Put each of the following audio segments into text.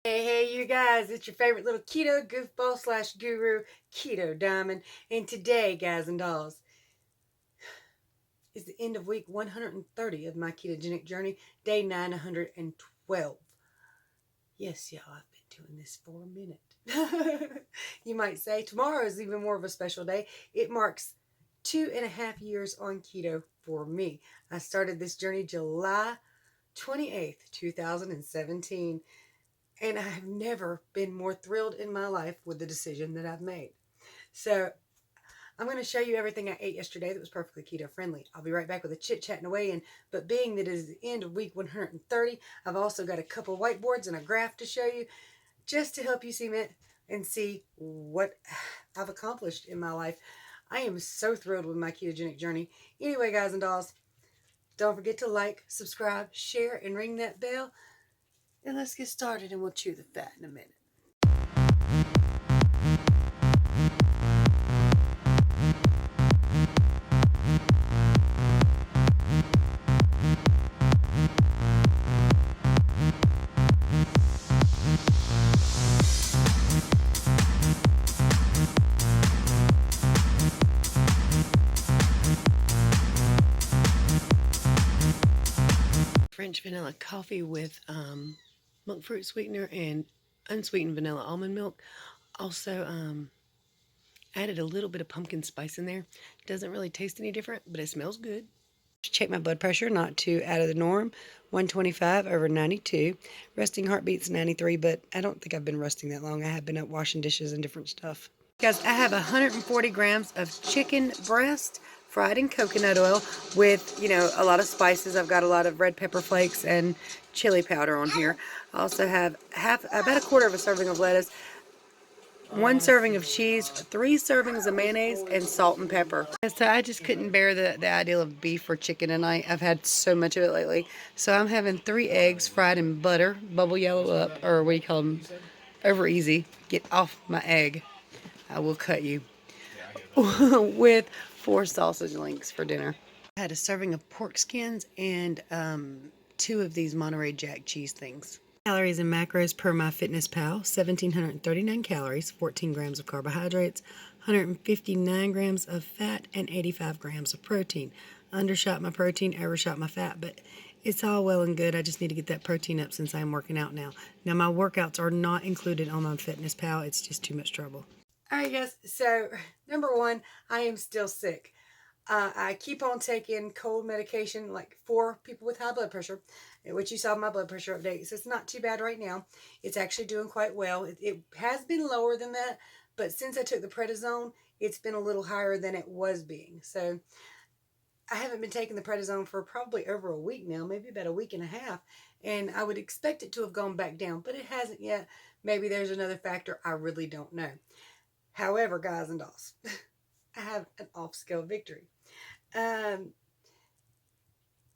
Hey, you guys, it's your favorite little keto goofball slash guru, Keto Diamond. And today, guys and dolls, is the end of week 130 of my ketogenic journey, day 912. Yes, y'all, I've been doing this for a minute. You might say tomorrow is even more of a special day. It marks 2.5 years on keto for me. I started this journey July 28th, 2017. And I have never been more thrilled in my life with the decision that I've made. So I'm going to show you everything I ate yesterday that was perfectly keto friendly. I'll be right back with a chit chat and a weigh in. But being that it is the end of week 130, I've also got a couple whiteboards and a graph to show you just to help you see it and see what I've accomplished in my life. I am so thrilled with my ketogenic journey. Anyway, guys and dolls, don't forget to like, subscribe, share, and ring that bell. And let's get started and we'll chew the fat in a minute. French vanilla coffee with monk fruit sweetener and unsweetened vanilla almond milk. Also added a little bit of pumpkin spice in there. Doesn't really taste any different, but it smells good. Check my blood pressure, not too out of the norm. 125/92. Resting heartbeat's 93, but I don't think I've been resting that long. I have been up washing dishes and different stuff. Guys, I have 140 grams of chicken breast fried in coconut oil with, a lot of spices. I've got a lot of red pepper flakes and chili powder on here. I also have about a quarter of a serving of lettuce, 1 serving of cheese, 3 servings of mayonnaise, and salt and pepper. So I just couldn't bear the idea of beef or chicken tonight. I've had so much of it lately. So I'm having 3 eggs fried in butter, bubble yellow up, or what do you call them? Over easy. Get off my egg. I will cut you. With 4 sausage links for dinner. I had a serving of pork skins and 2 of these Monterey Jack cheese things. Calories and macros per MyFitnessPal: 1,739 calories, 14 grams of carbohydrates, 159 grams of fat, and 85 grams of protein. Undershot my protein, overshot my fat, but it's all well and good. I just need to get that protein up since I'm working out now. Now, my workouts are not included on MyFitnessPal. It's just too much trouble. All right, guys. So, number 1, I am still sick. I keep on taking cold medication, like for people with high blood pressure, which you saw my blood pressure update. So it's not too bad right now. It's actually doing quite well. It has been lower than that, but since I took the prednisone, it's been a little higher than it was being. So I haven't been taking the prednisone for probably over a week now, maybe about a week and a half. And I would expect it to have gone back down, but it hasn't yet. Maybe there's another factor. I really don't know. However, guys and dolls, I have an off-scale victory.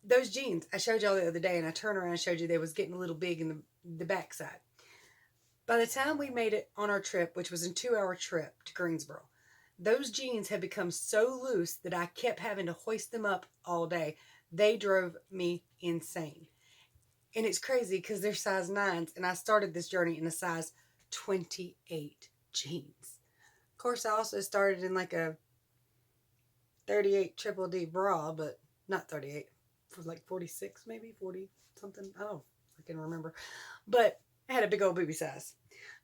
Those jeans I showed y'all the other day, and I turned around and showed you they was getting a little big in the backside. By the time we made it on our trip, which was a 2-hour trip to Greensboro, those jeans had become so loose that I kept having to hoist them up all day. They drove me insane. And it's crazy because they're size 9s, and I started this journey in a size 28 jeans. Of course, I also started in like a 38 triple D bra, but not 38, for like 46 maybe, 40 something. I can remember. But I had a big old booby size.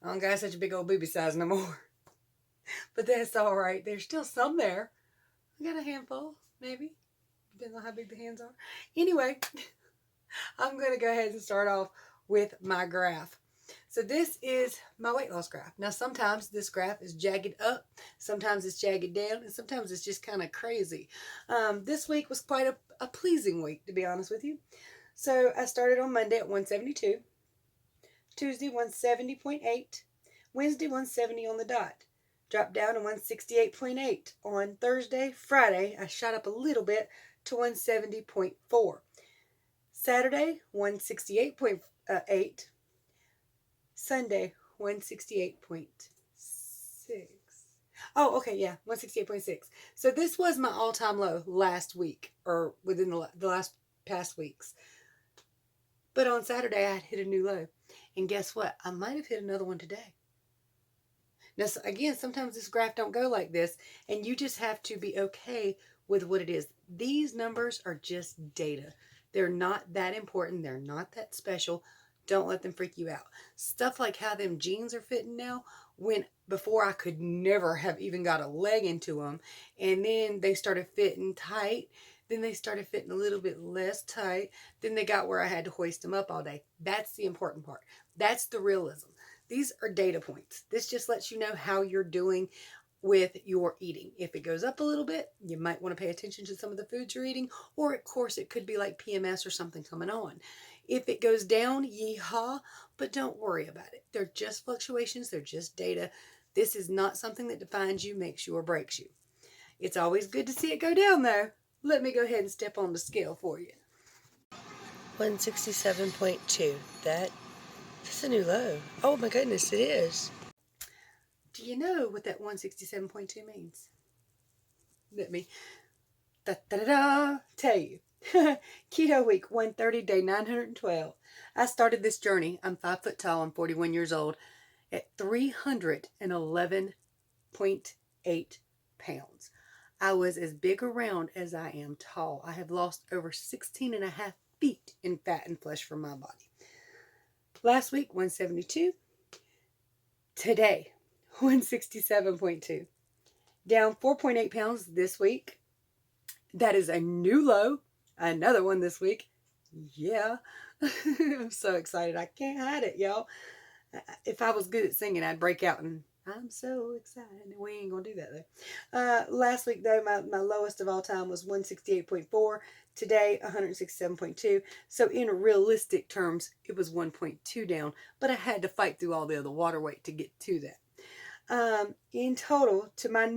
I don't got such a big old booby size no more. But that's all right. There's still some there. I got a handful, maybe. Depends on how big the hands are. Anyway, I'm going to go ahead and start off with my graph. So this is my weight loss graph. Now, sometimes this graph is jagged up, sometimes it's jagged down, and sometimes it's just kind of crazy. This week was quite a pleasing week, to be honest with you. So I started on Monday at 172, Tuesday 170.8, Wednesday 170 on the dot, dropped down to 168.8. On Thursday, Friday, I shot up a little bit to 170.4. Saturday, 168.8. Sunday, 168.6. Oh, okay, yeah, 168.6. So this was my all-time low last week, or within the last past weeks. But on Saturday, I had hit a new low. And guess what? I might have hit another one today. Now, again, sometimes this graph don't go like this, and you just have to be okay with what it is. These numbers are just data. They're not that important. They're not that special. Don't let them freak you out. Stuff like how them jeans are fitting now, when before I could never have even got a leg into them, and then they started fitting tight. Then they started fitting a little bit less tight. Then they got where I had to hoist them up all day. That's the important part. That's the realism. These are data points. This just lets you know how you're doing with your eating. If it goes up a little bit, you might want to pay attention to some of the foods you're eating, or of course it could be like PMS or something coming on. If it goes down, yeehaw, but don't worry about it. They're just fluctuations. They're just data. This is not something that defines you, makes you, or breaks you. It's always good to see it go down though. Let me go ahead and step on the scale for you. 167.2. That's a new low. Oh my goodness, it is. Do you know what that 167.2 means? Let me tell you. Keto week 130, day 912. I started this journey. I'm 5 foot tall. I'm 41 years old at 311.8 pounds. I was as big around as I am tall. I have lost over 16 and a half feet in fat and flesh from my body. Last week, 172. Today, 167.2. Down 4.8 pounds this week. That is a new low. Another one this week. Yeah. I'm so excited. I can't hide it, y'all. If I was good at singing, I'd break out and I'm so excited. We ain't going to do that, though. Last week, though, my lowest of all time was 168.4. Today, 167.2. So in realistic terms, it was 1.2 down. But I had to fight through all the other water weight to get to that. In total, to my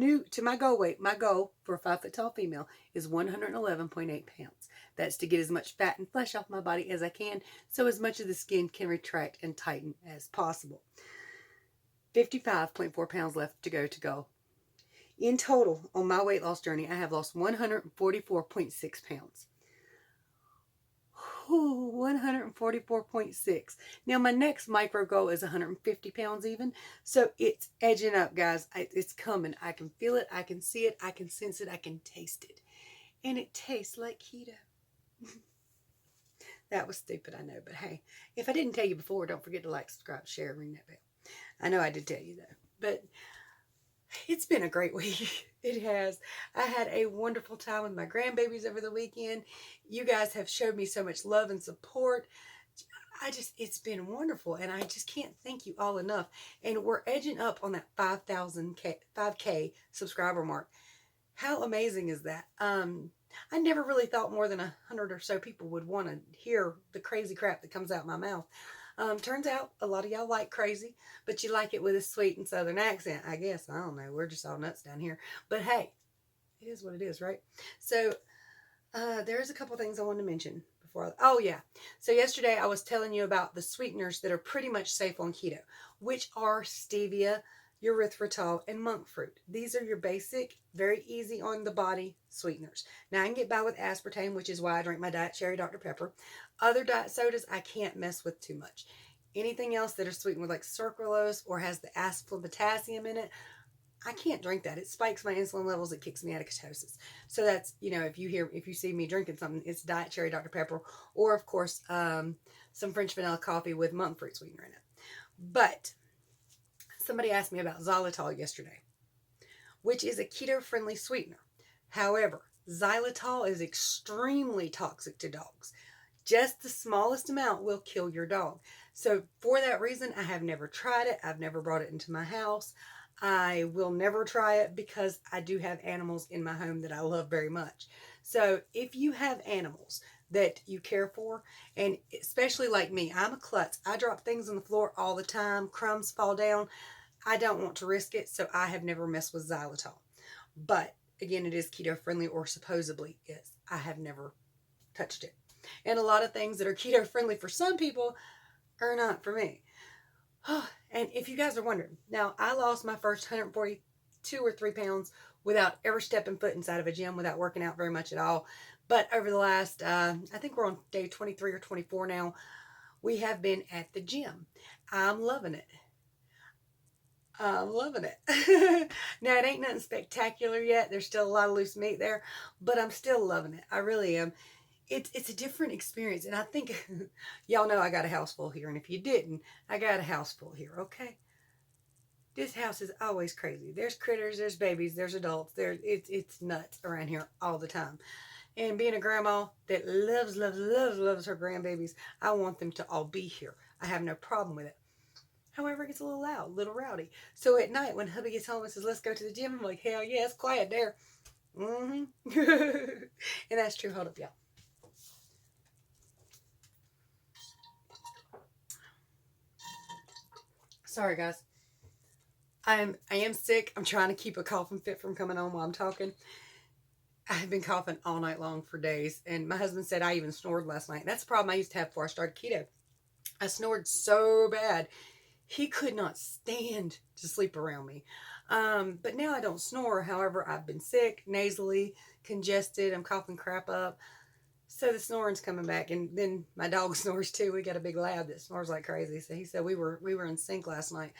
goal weight, my goal for a 5 foot tall female is 111.8 pounds. That's to get as much fat and flesh off my body as I can, so as much of the skin can retract and tighten as possible. 55.4 pounds left to go. In total, on my weight loss journey, I have lost 144.6 pounds. 144.6. Now, my next micro goal is 150 pounds even. So it's edging up, guys. It's coming. I can feel it. I can see it. I can sense it. I can taste it. And it tastes like keto. That was stupid, I know. But hey, if I didn't tell you before, don't forget to like, subscribe, share, ring that bell. I know I did tell you, though. But it's been a great week. It has. I had a wonderful time with my grandbabies over the weekend. You guys have showed me so much love and support. It's been wonderful, and I just can't thank you all enough. And we're edging up on that 5K subscriber mark. How amazing is that? I never really thought more than 100 or so people would want to hear the crazy crap that comes out my mouth. Turns out a lot of y'all like crazy, but you like it with a sweet and southern accent, I guess. I don't know. We're just all nuts down here. But hey, it is what it is, right? So there's a couple things I wanted to mention before. Oh, yeah. So yesterday I was telling you about the sweeteners that are pretty much safe on keto, which are stevia, erythritol, and monk fruit. These are your basic, very easy on the body sweeteners. Now, I can get by with aspartame, which is why I drink my diet cherry Dr. Pepper. Other diet sodas, I can't mess with too much. Anything else that are sweetened with like sucralose or has the aspartame in it, I can't drink that. It spikes my insulin levels. It kicks me out of ketosis. So that's, if you see me drinking something, it's diet cherry Dr. Pepper, or of course, some French vanilla coffee with monk fruit sweetener in it. But somebody asked me about xylitol yesterday, which is a keto-friendly sweetener. However, xylitol is extremely toxic to dogs. Just the smallest amount will kill your dog. So for that reason, I have never tried it. I've never brought it into my house. I will never try it because I do have animals in my home that I love very much. So if you have animals that you care for, and especially like me, I'm a klutz. I drop things on the floor all the time. Crumbs fall down. I don't want to risk it, so I have never messed with xylitol. But again, it is keto friendly, or supposedly is. I have never touched it. And a lot of things that are keto friendly for some people are not for me. And if you guys are wondering, now I lost my first 142 or 3 pounds without ever stepping foot inside of a gym, without working out very much at all. But over the last, I think we're on day 23 or 24 now, we have been at the gym. I'm loving it. I'm loving it. Now, it ain't nothing spectacular yet. There's still a lot of loose meat there, but I'm still loving it. I really am. It's a different experience. And I think, y'all know I got a house full here. And if you didn't, I got a house full here, okay? This house is always crazy. There's critters, there's babies, there's adults. It's nuts around here all the time. And being a grandma that loves her grandbabies, I want them to all be here. I have no problem with it. However, it gets a little loud, a little rowdy. So at night when hubby gets home and says, let's go to the gym, I'm like, hell yeah, it's quiet there. Mm-hmm. And that's true. Hold up, y'all. Sorry, guys. I am sick. I'm trying to keep a coughing fit from coming on while I'm talking. I have been coughing all night long for days. And my husband said I even snored last night. That's the problem I used to have before I started keto. I snored so bad. He could not stand to sleep around me. But now I don't snore. However, I've been sick, nasally, congested. I'm coughing crap up. So the snoring's coming back. And then my dog snores too. We got a big lab that snores like crazy. So he said we were in sync last night.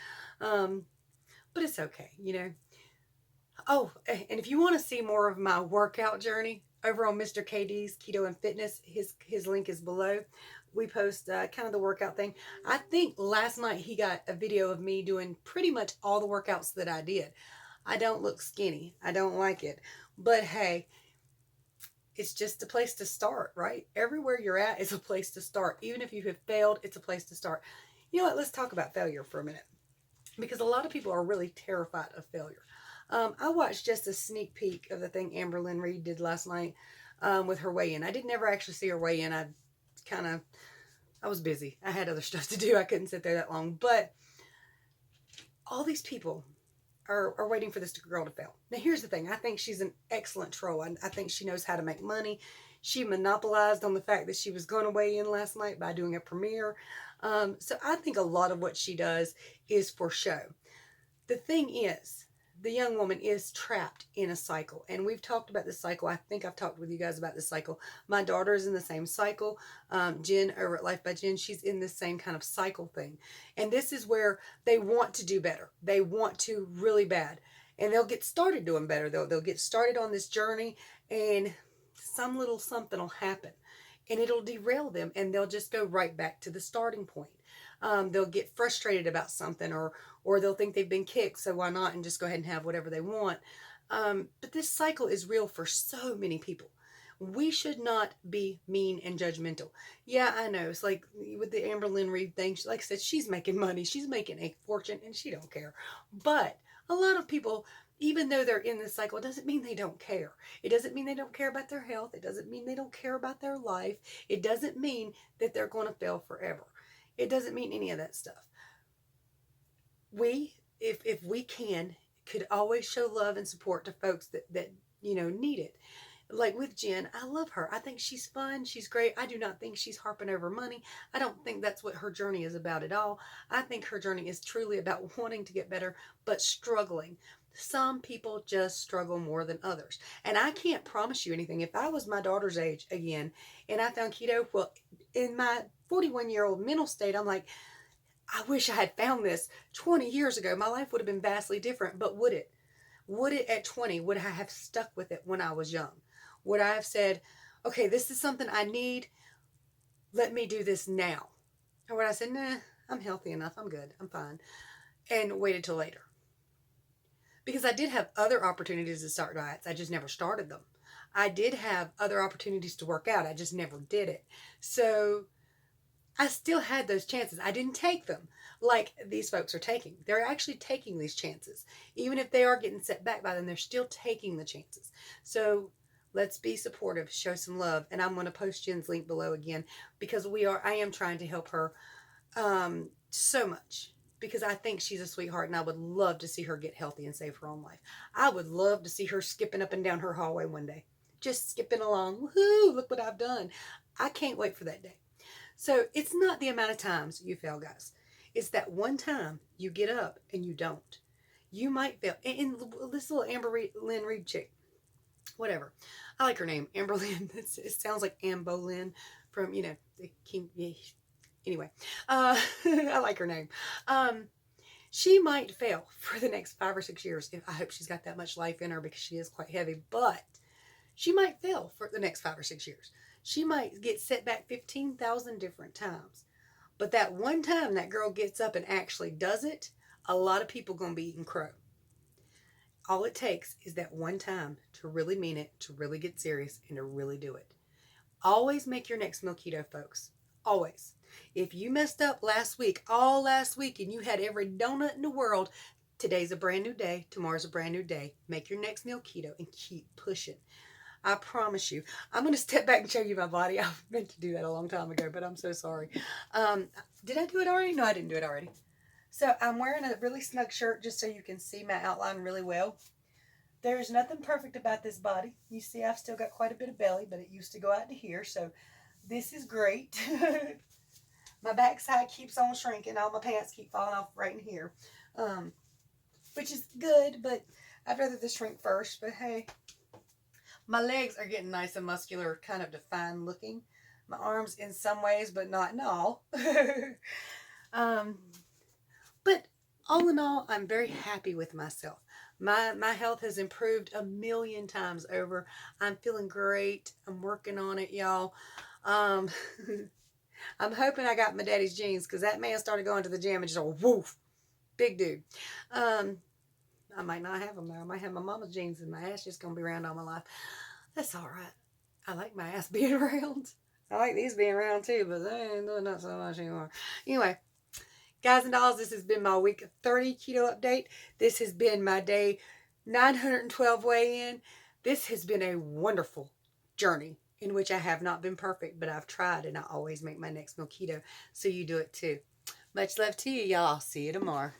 But it's okay, you know. Oh, and if you want to see more of my workout journey over on Mr. KD's Keto and Fitness, his link is below. We post kind of the workout thing. I think last night he got a video of me doing pretty much all the workouts that I did. I don't look skinny. I don't like it. But hey, it's just a place to start, right? Everywhere you're at is a place to start. Even if you have failed, it's a place to start. You know what? Let's talk about failure for a minute. Because a lot of people are really terrified of failure. I watched just a sneak peek of the thing Amber Lynn Reed did last night with her weigh-in. I did never actually see her weigh-in. I was busy. I had other stuff to do. I couldn't sit there that long. But all these people are waiting for this girl to fail. Now, here's the thing. I think she's an excellent troll. I think she knows how to make money. She monopolized on the fact that she was going to weigh in last night by doing a premiere. So I think a lot of what she does is for show. The thing is, the young woman is trapped in a cycle. And we've talked about this cycle. I think I've talked with you guys about this cycle. My daughter is in the same cycle. Jen over at Life by Jen, she's in the same kind of cycle thing. And this is where they want to do better. They want to really bad. And they'll get started doing better. They'll get started on this journey and some little something will happen. And it'll derail them and they'll just go right back to the starting point. They'll get frustrated about something or they'll think they've been kicked, so why not and just go ahead and have whatever they want. But this cycle is real for so many people. We should not be mean and judgmental. Yeah, I know. It's like with the Amber Lynn Reed thing. Like I said, she's making money. She's making a fortune and she don't care. But a lot of people, even though they're in this cycle, it doesn't mean they don't care. It doesn't mean they don't care about their health. It doesn't mean they don't care about their life. It doesn't mean that they're going to fail forever. It doesn't mean any of that stuff. We, if we could always show love and support to folks that need it. Like with Jen, I love her. I think she's fun. She's great. I do not think she's harping over money. I don't think that's what her journey is about at all. I think her journey is truly about wanting to get better, but struggling. Some people just struggle more than others. And I can't promise you anything. If I was my daughter's age again and I found keto, well, in my 41-year-old mental state, I'm like, I wish I had found this 20 years ago. My life would have been vastly different, but would it? Would it at 20? Would I have stuck with it when I was young? Would I have said, okay, this is something I need. Let me do this now. Or would I say, nah, I'm healthy enough. I'm good. I'm fine. And waited till later. Because I did have other opportunities to start diets. I just never started them. I did have other opportunities to work out. I just never did it. So I still had those chances. I didn't take them like these folks are taking. They're actually taking these chances. Even if they are getting set back by them, they're still taking the chances. So let's be supportive, show some love. And I'm going to post Jen's link below again because I am trying to help her so much because I think she's a sweetheart and I would love to see her get healthy and save her own life. I would love to see her skipping up and down her hallway one day. Just skipping along. Woohoo, look what I've done. I can't wait for that day. So it's not the amount of times you fail, guys. It's that one time you get up and you don't. You might fail. And this little Amber Lynn Reed chick, whatever. I like her name, Amber Lynn. It sounds like Ambo Lynn from, the King. Anyway, I like her name. She might fail for the next 5 or 6 years. I hope she's got that much life in her because she is quite heavy, but she might fail for the next 5 or 6 years. She might get set back 15,000 different times. But that one time that girl gets up and actually does it, a lot of people going to be eating crow. All it takes is that one time to really mean it, to really get serious, and to really do it. Always make your next meal keto, folks. Always. If you messed up all last week, and you had every donut in the world, today's a brand new day. Tomorrow's a brand new day. Make your next meal keto and keep pushing. I promise you. I'm going to step back and show you my body. I meant to do that a long time ago, but I'm so sorry. Did I do it already? No, I didn't do it already. So I'm wearing a really snug shirt just so you can see my outline really well. There's nothing perfect about this body. You see I've still got quite a bit of belly, but it used to go out to here, so this is great. My backside keeps on shrinking. All my pants keep falling off right in here, which is good, but I'd rather this shrink first, but hey. My legs are getting nice and muscular, kind of defined looking. My arms in some ways, but not in all. But all in all, I'm very happy with myself. My health has improved 1,000,000 times over. I'm feeling great. I'm working on it, y'all. I'm hoping I got my daddy's genes, because that man started going to the gym and just woof, big dude. I might not have them though. I might have my mama's genes, and my ass just gonna be round all my life. That's all right. I like my ass being round. I like these being round too, but they ain't doing that so much anymore. Anyway, guys and dolls, this has been my week 30 keto update. This has been my day 912 weigh-in. This has been a wonderful journey in which I have not been perfect, but I've tried, and I always make my next meal keto, so you do it too. Much love to you, y'all. See you tomorrow.